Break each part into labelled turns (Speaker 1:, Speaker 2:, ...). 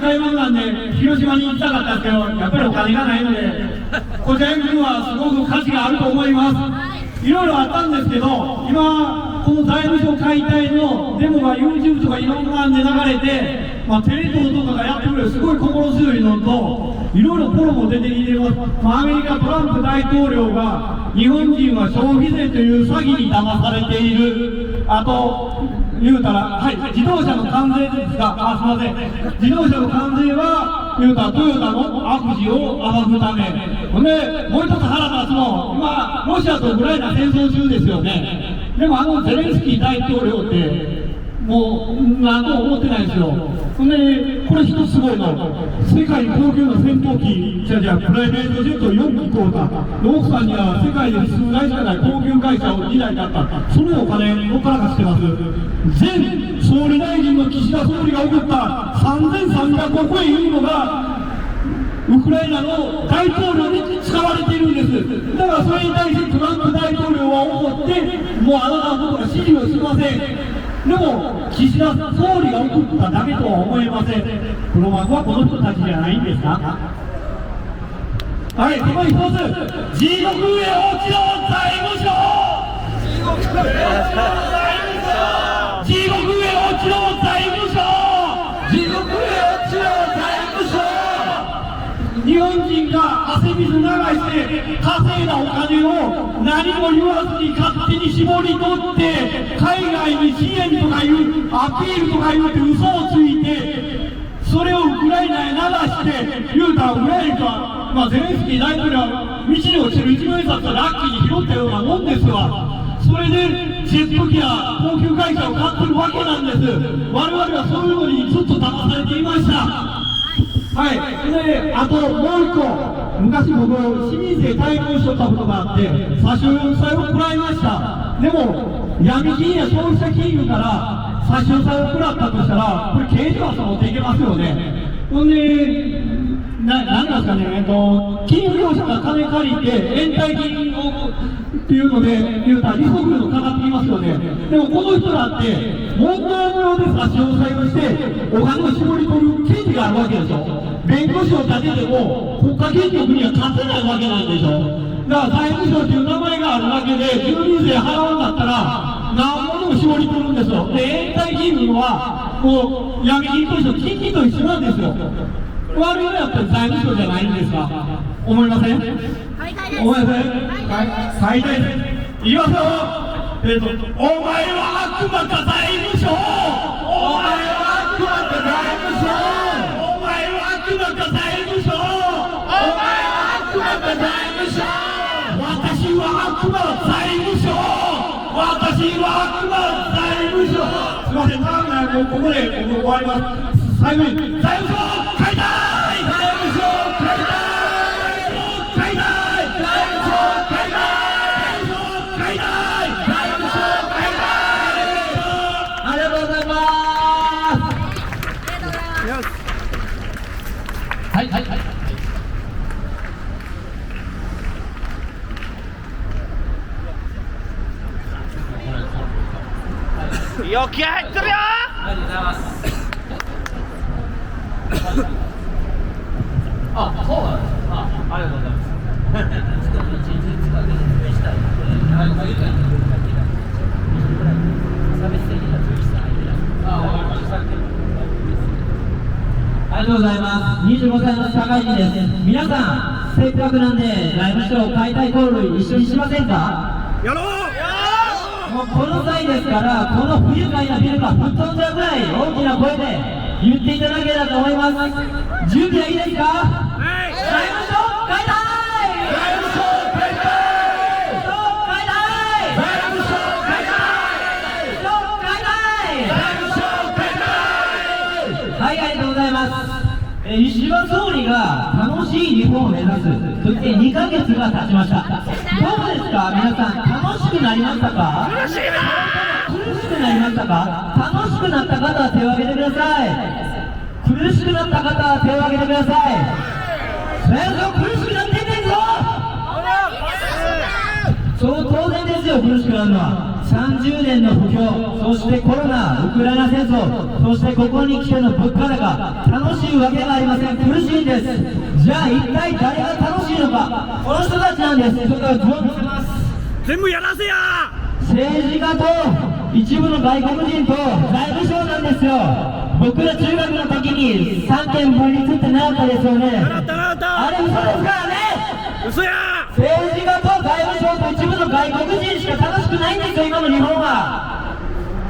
Speaker 1: 大満願で広島に行きたかったんですけど、やっぱりお金がないので、こちらに来るのはすごく価値があると思います。いろいろあったんですけど、今、この財務省解体のデモが YouTube とかいろんなんで流れて、テレ東とかがやってくれるすごい心強いのと、いろいろフォローも出てきてます。アメリカトランプ大統領が日本人は消費税という詐欺に騙されている。あと言うたら、自動車の関税ですか、すいません、自動車の関税は言うたらトヨタの悪事を暴くため。ほんでもう一つ腹立つの、今ロシアとウクライナ戦争中ですよね。でもゼレンスキー大統領ってもう何とも思ってないんですよ。ほんでこれ一つすごいの、世界高級の戦闘機、プライベートジェット4機買うた。奥さんには世界で数台しかない高級会社を2台買った。そのお金どっからかしてます。前総理大臣の岸田総理が送った3300億円いうのがウクライナの大統領に使われているんです。だからそれに対してトランプ大統領は怒って、もうあなたのことが支持をしません。でも岸田総理が送っただけとは思えません。黒幕はこの人たちじゃないんですか。はい、その一つ、地獄へ落ちろ財務省、地獄へ落ちろ財務省、地獄へ落ちろ財務省、地獄へ落ちろ財務省。日本人が汗水流して稼いだお金を何も言わずに勝手に絞り取って、海外に支援とかいうアピールとか言うて嘘をついて、それをウクライナへ流して言うたら、ウクライナは、ゼレンスキー大統領は道に落ちる1万円札をラッキーに拾ったようなもんですわ。それでジェット機や高級会社を買ってるわけなんです。我々はそういうのにずっと騙されていました。はい、であともう一個、昔僕市民税滞納しとったことがあって差し押さえを食らいました。でも闇金や消費者金融から差し押さえを食らったとしたら、これ刑事罰も持っていけますよね。ほんで何ですかね、金融業者が金借りて延滞金をっていうので言うたら利息料かかってきますよね。でもこの人だって問題無用で差し押さえをしてお金を絞り取る権利があるわけでしょ。弁護士を立てても国家権力には勝てないわけなんでしょ。だから財務省という名前があるだけで住民税払うんだったら何もでも絞り取るんですよ。で延滞金いうのはもう闇金と一緒、金金と一緒なんですよ。悪いのはやっぱり財務省じゃないんですか。思いません？思いません？買いたいです。言いますよ。お前は悪魔か財務省。お前は悪魔か財務省。お前は悪魔か財務省。お前は悪魔か財務省。私は悪魔財務省。私は悪魔財務省。すみません、長くない、もうここで僕終わります。最後に財務省買いたい。財務省買いたい。買いたい。財務省買いたい。財務省買いたい。財務省買いたい。ありがとうございます。はいはいはい。
Speaker 2: よ気合入ってるよ。
Speaker 3: ありがとうございます。
Speaker 1: あ、そうなんです。
Speaker 3: ありがとうございます。ちょっと一日使って説明したいので、ありがとうございます。25歳の社会人です。皆さん、せっかくなんで財務省解体交流一緒にしませんか？
Speaker 2: やろう。
Speaker 3: もうこの際ですから、この不愉快なビルが吹っ飛んじゃうぐらい大きな声で言っていただければと思います。準備はいいですか？
Speaker 2: はい。
Speaker 3: 財務省解体！
Speaker 2: 財務省解体！財務省解体！財務省解体！
Speaker 3: はい、ありがとうございます。石破総理が楽しい日本を目指す、そして2ヶ月が経ちました。どうですか皆さん、楽しくなりましたか？
Speaker 2: 苦しいな。
Speaker 3: 苦しくなりましたか？楽しくなった方は手を挙げてください。苦しくなった方は手を挙げてください。先生、苦しくなっていってんぞ。そう当然ですよ、苦しくなるのは。30年の不況、そしてコロナ、ウクライナ戦争、そしてここに来ての物価高、楽しいわけがありません。苦しいんです。じゃあ一体誰が楽しいのか、この人たちなんです。ちょっと図を見せます。
Speaker 1: 全部やらせや。
Speaker 3: 政治家と一部の外国人と財務省なんですよ。僕ら中学の時に三権分立って習ったですよね。
Speaker 1: 習った
Speaker 3: あれ嘘ですからね。
Speaker 1: 嘘や。
Speaker 3: 政治家と財務省と一部の外国人しか楽しくないんですよ、今の日本は。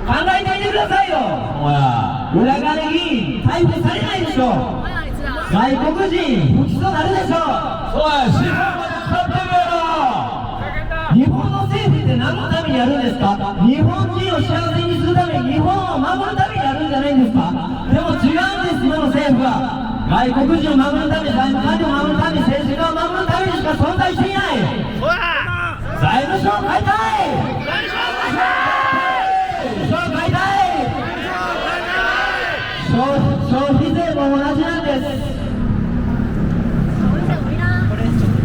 Speaker 3: 考えてみてくださいよ。ほら、裏金議員逮捕されないでしょ。外国人不起訴なるでしょ。
Speaker 2: おい、司法まで使ってるやろ。
Speaker 3: 日本の政府って何のためにやるんですか。日本人を幸せにするために、日本を守るためにやるんじゃないんですか。でも違うんです、今の政府は。外国人を守るため、財務官僚を守るため、政治家を守るためにしか存在していない。財務省を変えたい。消費税も同じなんです。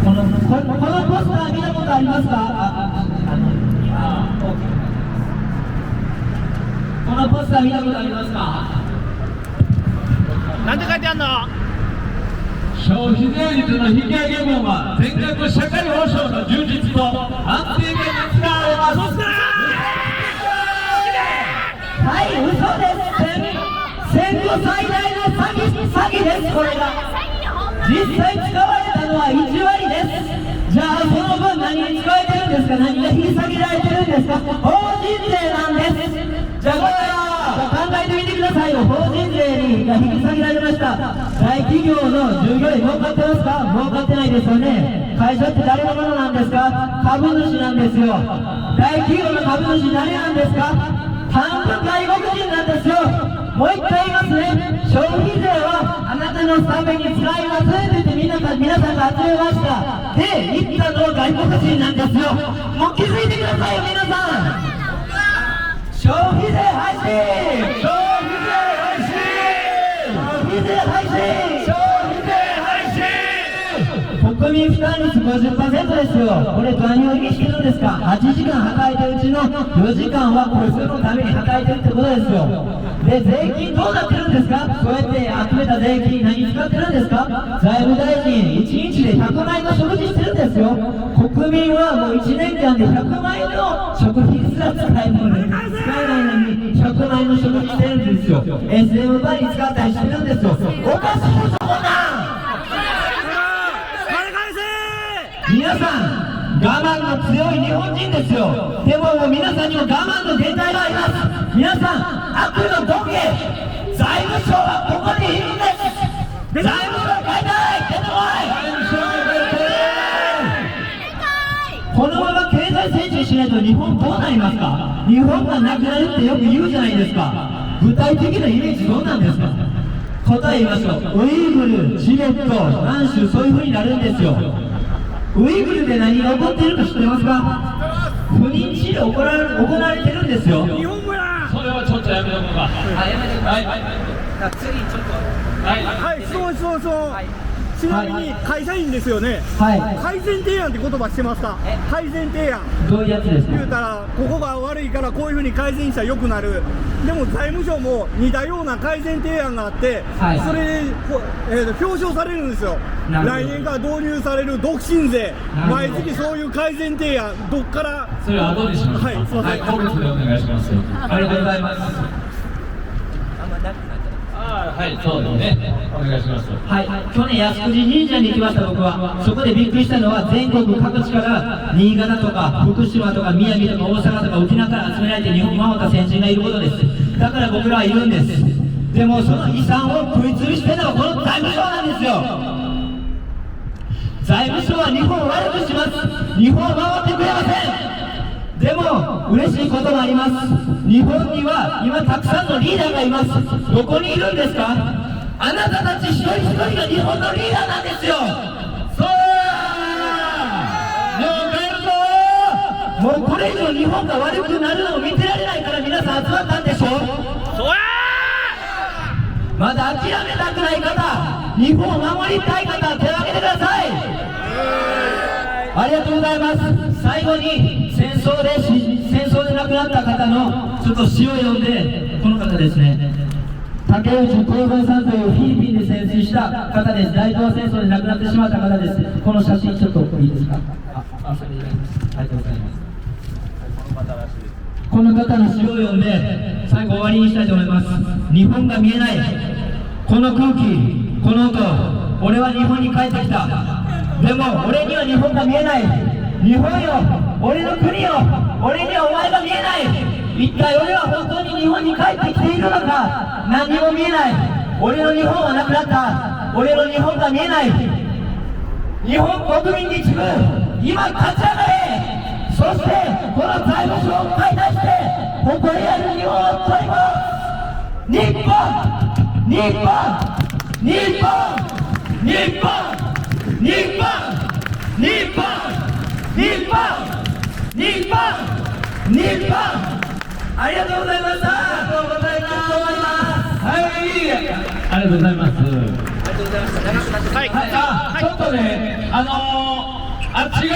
Speaker 3: このポスター見たことありますか。このポスター見たことありますか。
Speaker 1: なんて書いてあんの。
Speaker 2: 消費税率の引き上げ分は全額社会保障の充実と安定化に使われます。
Speaker 3: はい、嘘です。戦後最大の詐欺です。これが実際使われたのは1割です。じゃあその分何に使われてるんですか。何が引き下げられてるんですか。法人税なんです。じゃあ考えてみてくださいよ。法人税が引き下げられました。大企業の従業員儲かってますか。儲かってないですよね。会社って誰のものなんですか。株主なんですよ。大企業の株主誰なんですか。半分外国人なんですよ。もう一回言いますね。消費税はあなたのために使いますって言って皆さんが集めました。で、言ったのは外国人なんですよ。もう気づいてくださいよ、皆さん。消費税廃止。消費税廃止。消費税廃止。消費税廃止。国民負担率 50% ですよ。これ何を意味してるんですか。8時間働いてるうちの4時間はこれそのために働いてるってことですよ。で、税金どうなってるんですか。そうやって集めた税金何使ってるんですか。財務大臣1日で100万円の食事してるんですよ。国民はもう1年間で100万円の食費すら使えないのに100万円の食事してるんですよ。 SM バーに使ったりしてるんですよ。おかしいぞこんなん。皆さん我慢の強い日本人ですよ。でも皆さんにも我慢の限界があります。皆さん悪のどけ。財務省はここにいるんです。財務省を変えたい。出てこい。このまま経済成長しないと日本どうなりますか。日本がなくなるってよく言うじゃないですか。具体的なイメージどうなんですか。答え言いましょう。ウイグル、チベット、満州、そういう風になるんですよ。ウイグルで何が起こっているか知ってますか。不妊治療行われてるんですよ。
Speaker 1: 日本語や。
Speaker 2: それはちょっとやめとこうか。
Speaker 3: やめてください。次ちょっと
Speaker 1: はい、ちなみに会社員ですよね。改善提案って言葉してますか。改善提案
Speaker 3: どういうやつですか。
Speaker 1: 言うたらここが悪いからこういうふうに改善したら良くなる。でも財務省も似たような改善提案があって、それで、表彰されるんですよ。来年から導入される独身税、毎月そういう改善提案どっから。
Speaker 2: それは後にします。
Speaker 1: はい、すいません。
Speaker 2: 個別でお願いします。
Speaker 3: ありがとうございます。
Speaker 2: はい、そうですね。お願いします。
Speaker 3: はい、去年靖国神社に行きました僕は。そこでびっくりしたのは全国各地から新潟とか福島とか宮城とか大阪とか沖縄から集められて日本を守った先人がいることです。だから僕らはいるんです。でもその遺産を食い潰してるのはこの財務省なんですよ。財務省は日本を悪くします。日本を守ってくれません。でも嬉しいことがあります。日本には今たくさんのリーダーがいます。どこにいるんですか。あなたたち一人一人が日本のリーダーなんですよ。そうや。もう帰るぞ。もうこれ以上日本が悪くなるのを見てられないから皆さん集まったんでしょ。
Speaker 1: そうや。
Speaker 3: まだ諦めたくない方、日本を守りたい方、手を挙げてください。ありがとうございます。最後に戦争で亡くくなった方のちょっと詩を読んで、この方ですね、竹内幸三さんというフィリピンで潜水した方です。大東亜戦争で亡くなってしまった方です。この写真ちょっといいですか。ありがとうございます。この方の詩を読んで最後終わりにしたいと思います。日本が見えない、この空気、この音、俺は日本に帰ってきた。でも俺には日本が見えない。日本よ、俺の国よ、俺にはお前が見えない。一体俺は本当に日本に帰ってきているのか。何にも見えない。俺の日本はなくなった。俺の日本が見えない。日本国民に次ぐ、今立ち上がれ。そしてこの財務省を解体して誇りある日本を取り戻す。日本、日本、日本、日本、日本、日本、日本、日本、日本。ありがとうございました。ありがとうございます。
Speaker 2: はい、ありがとうございます。はい、ちょっとね、あっちが